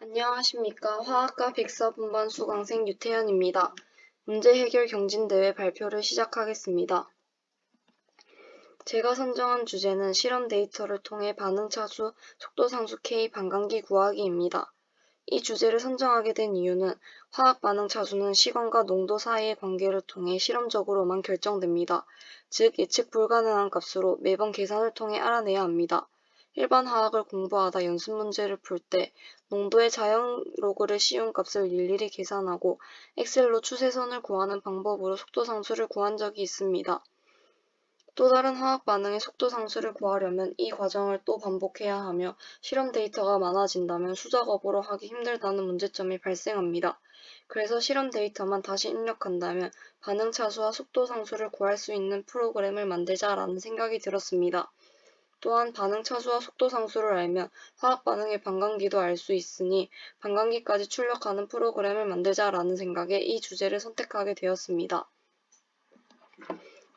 안녕하십니까. 화학과 백사분반 수강생 유태현입니다. 문제 해결 경진대회 발표를 시작하겠습니다. 제가 선정한 주제는 실험 데이터를 통해 반응차수, 속도상수 K 반감기 구하기입니다. 이 주제를 선정하게 된 이유는 화학 반응차수는 시간과 농도 사이의 관계를 통해 실험적으로만 결정됩니다. 즉 예측 불가능한 값으로 매번 계산을 통해 알아내야 합니다. 일반 화학을 공부하다 연습 문제를 풀 때 농도의 자연 로그를 씌운 값을 일일이 계산하고 엑셀로 추세선을 구하는 방법으로 속도상수를 구한 적이 있습니다. 또 다른 화학 반응의 속도 상수를 구하려면 이 과정을 또 반복해야 하며 실험 데이터가 많아진다면 수작업으로 하기 힘들다는 문제점이 발생합니다. 그래서 실험 데이터만 다시 입력한다면 반응 차수와 속도 상수를 구할 수 있는 프로그램을 만들자라는 생각이 들었습니다. 또한 반응 차수와 속도 상수를 알면 화학 반응의 반감기도 알 수 있으니 반감기까지 출력하는 프로그램을 만들자라는 생각에 이 주제를 선택하게 되었습니다.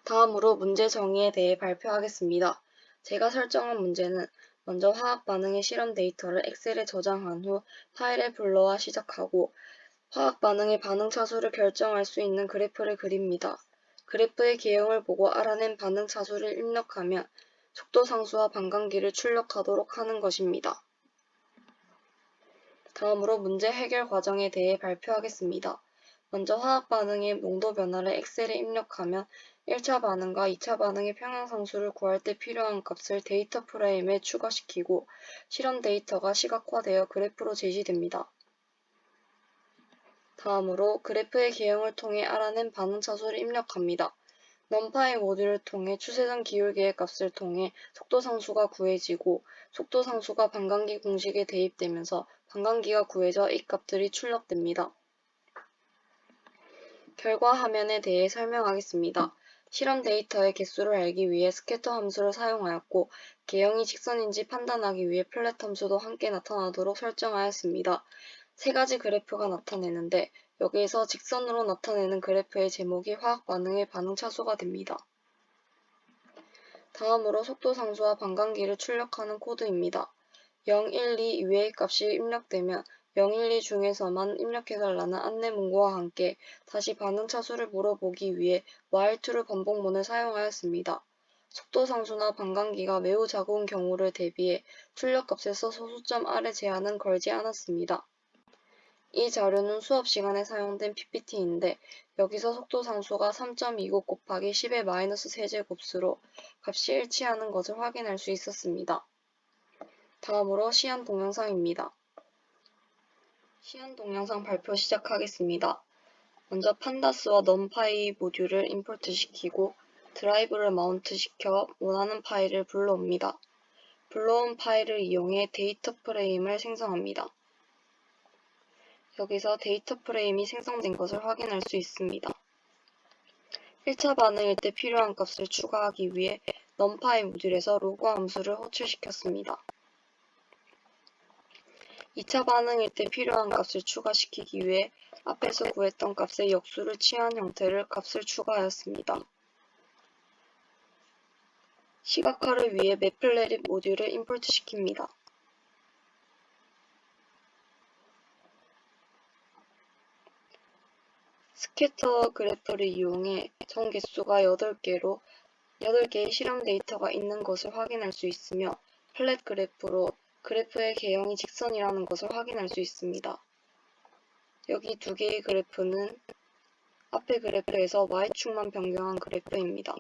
다음으로 문제 정의에 대해 발표하겠습니다. 제가 설정한 문제는 먼저 화학 반응의 실험 데이터를 엑셀에 저장한 후 파일에 불러와 시작하고 화학 반응의 반응 차수를 결정할 수 있는 그래프를 그립니다. 그래프의 개형을 보고 알아낸 반응 차수를 입력하면 속도 상수와 반감기를 출력하도록 하는 것입니다. 다음으로 문제 해결 과정에 대해 발표하겠습니다. 먼저 화학 반응의 농도 변화를 엑셀에 입력하면 1차 반응과 2차 반응의 평행상수를 구할 때 필요한 값을 데이터 프레임에 추가시키고 실험 데이터가 시각화되어 그래프로 제시됩니다. 다음으로 그래프의 개형을 통해 알아낸 반응 차수를 입력합니다. 넘파이 모듈을 통해 추세선 기울기의 값을 통해 속도상수가 구해지고 속도상수가 반감기 공식에 대입되면서 반감기가 구해져 이 값들이 출력됩니다. 결과 화면에 대해 설명하겠습니다. 실험 데이터의 개수를 알기 위해 스캐터 함수를 사용하였고 개형이 직선인지 판단하기 위해 플랫 함수도 함께 나타나도록 설정하였습니다. 세 가지 그래프가 나타내는데 여기에서 직선으로 나타내는 그래프의 제목이 화학 반응의 반응 차수가 됩니다. 다음으로 속도 상수와 반감기를 출력하는 코드입니다. 0, 1, 2 이외의 값이 입력되면 0, 1, 2 중에서만 입력해달라는 안내 문구와 함께 다시 반응 차수를 물어보기 위해 while-true 반복문을 사용하였습니다. 속도 상수나 반감기가 매우 작은 경우를 대비해 출력값에서 소수점 아래 제한은 걸지 않았습니다. 이 자료는 수업 시간에 사용된 PPT인데 여기서 속도 상수가 3.29 곱하기 10의 마이너스 세제곱수로 값이 일치하는 것을 확인할 수 있었습니다. 다음으로 시안 동영상입니다. 시안 동영상 발표 시작하겠습니다. 먼저 판다스와 넘파이 모듈을 임포트시키고 드라이브를 마운트시켜 원하는 파일을 불러옵니다. 불러온 파일을 이용해 데이터 프레임을 생성합니다. 여기서 데이터 프레임이 생성된 것을 확인할 수 있습니다. 1차 반응일 때 필요한 값을 추가하기 위해 numpy 모듈에서 로그 함수를 호출시켰습니다. 2차 반응일 때 필요한 값을 추가시키기 위해 앞에서 구했던 값의 역수를 취한 형태를 값을 추가하였습니다. 시각화를 위해 매플레릿 모듈을 임포트시킵니다. 스캐터 그래프를 이용해 정 개수가 8개로 8개의 실험 데이터가 있는 것을 확인할 수 있으며 플랫 그래프로 그래프의 개형이 직선이라는 것을 확인할 수 있습니다. 여기 두 개의 그래프는 앞의 그래프에서 y축만 변경한 그래프입니다.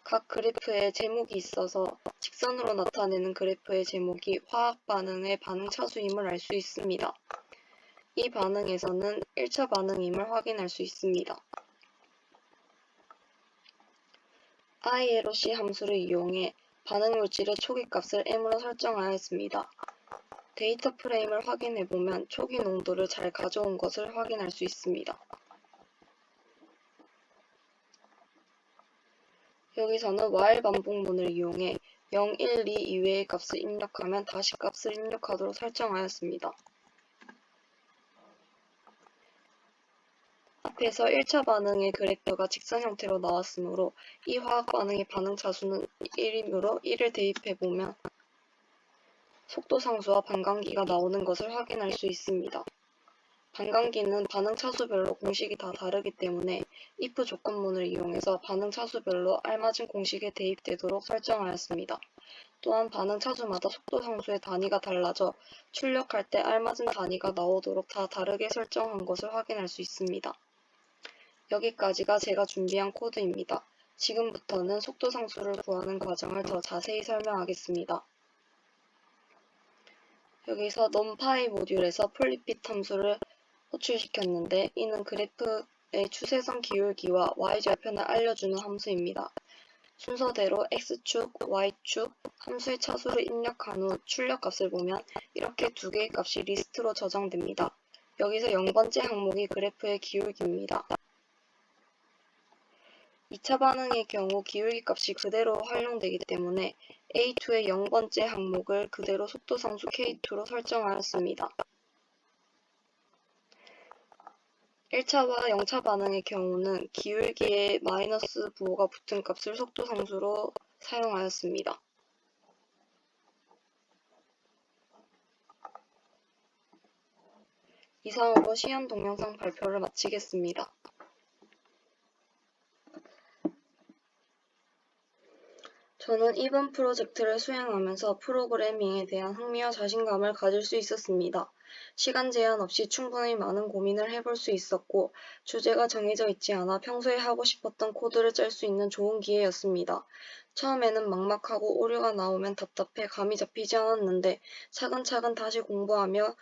각 그래프에 제목이 있어서 직선으로 나타내는 그래프의 제목이 화학 반응의 반응 차수임을 알 수 있습니다. 이 반응에서는 1차 반응임을 확인할 수 있습니다. ILOC 함수를 이용해 반응 물질의 초기 값을 m으로 설정하였습니다. 데이터 프레임을 확인해보면 초기 농도를 잘 가져온 것을 확인할 수 있습니다. 여기서는 while 반복문을 이용해 0, 1, 2 이외의 값을 입력하면 다시 값을 입력하도록 설정하였습니다. 앞에서 1차 반응의 그래프가 직선 형태로 나왔으므로 이 화학 반응의 반응 차수는 1이므로 1을 대입해보면 속도 상수와 반감기가 나오는 것을 확인할 수 있습니다. 반감기는 반응 차수별로 공식이 다 다르기 때문에 if 조건문을 이용해서 반응 차수별로 알맞은 공식에 대입되도록 설정하였습니다. 또한 반응 차수마다 속도 상수의 단위가 달라져 출력할 때 알맞은 단위가 나오도록 다 다르게 설정한 것을 확인할 수 있습니다. 여기까지가 제가 준비한 코드입니다. 지금부터는 속도 상수를 구하는 과정을 더 자세히 설명하겠습니다. 여기서 numpy 모듈에서 폴리핏 함수를 호출시켰는데 이는 그래프의 추세선 기울기와 y좌표를 알려주는 함수입니다. 순서대로 x축, y축 함수의 차수를 입력한 후 출력값을 보면 이렇게 두 개의 값이 리스트로 저장됩니다. 여기서 0번째 항목이 그래프의 기울기입니다. 2차 반응의 경우 기울기 값이 그대로 활용되기 때문에 A2의 0번째 항목을 그대로 속도상수 K2로 설정하였습니다. 1차와 0차 반응의 경우는 기울기에 마이너스 부호가 붙은 값을 속도상수로 사용하였습니다. 이상으로 시연 동영상 발표를 마치겠습니다. 저는 이번 프로젝트를 수행하면서 프로그래밍에 대한 흥미와 자신감을 가질 수 있었습니다. 시간 제한 없이 충분히 많은 고민을 해볼 수 있었고 주제가 정해져 있지 않아 평소에 하고 싶었던 코드를 짤 수 있는 좋은 기회였습니다. 처음에는 막막하고 오류가 나오면 답답해 감이 잡히지 않았는데 차근차근 다시 공부하며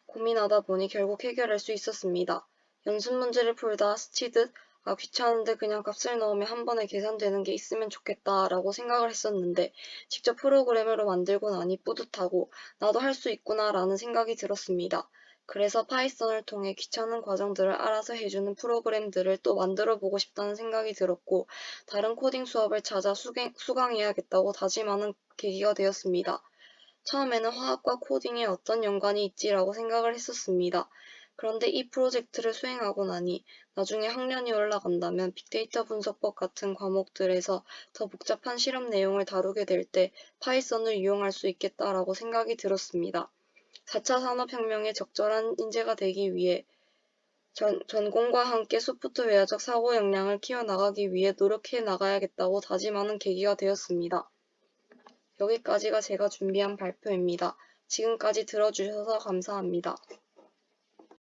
고민하다 보니 결국 해결할 수 있었습니다. 연습 문제를 풀다 스치듯 귀찮은데 그냥 값을 넣으면 한 번에 계산되는 게 있으면 좋겠다 라고 생각을 했었는데 직접 프로그램으로 만들고 나니 뿌듯하고 나도 할 수 있구나 라는 생각이 들었습니다. 그래서 파이썬을 통해 귀찮은 과정들을 알아서 해주는 프로그램들을 또 만들어 보고 싶다는 생각이 들었고 다른 코딩 수업을 찾아 수강해야겠다고 다짐하는 계기가 되었습니다. 처음에는 화학과 코딩에 어떤 연관이 있지라고 생각을 했었습니다. 그런데 이 프로젝트를 수행하고 나니 나중에 학년이 올라간다면 빅데이터 분석법 같은 과목들에서 더 복잡한 실험 내용을 다루게 될 때 파이썬을 이용할 수 있겠다라고 생각이 들었습니다. 4차 산업혁명에 적절한 인재가 되기 위해 전공과 함께 소프트웨어적 사고 역량을 키워나가기 위해 노력해 나가야겠다고 다짐하는 계기가 되었습니다. 여기까지가 제가 준비한 발표입니다. 지금까지 들어주셔서 감사합니다.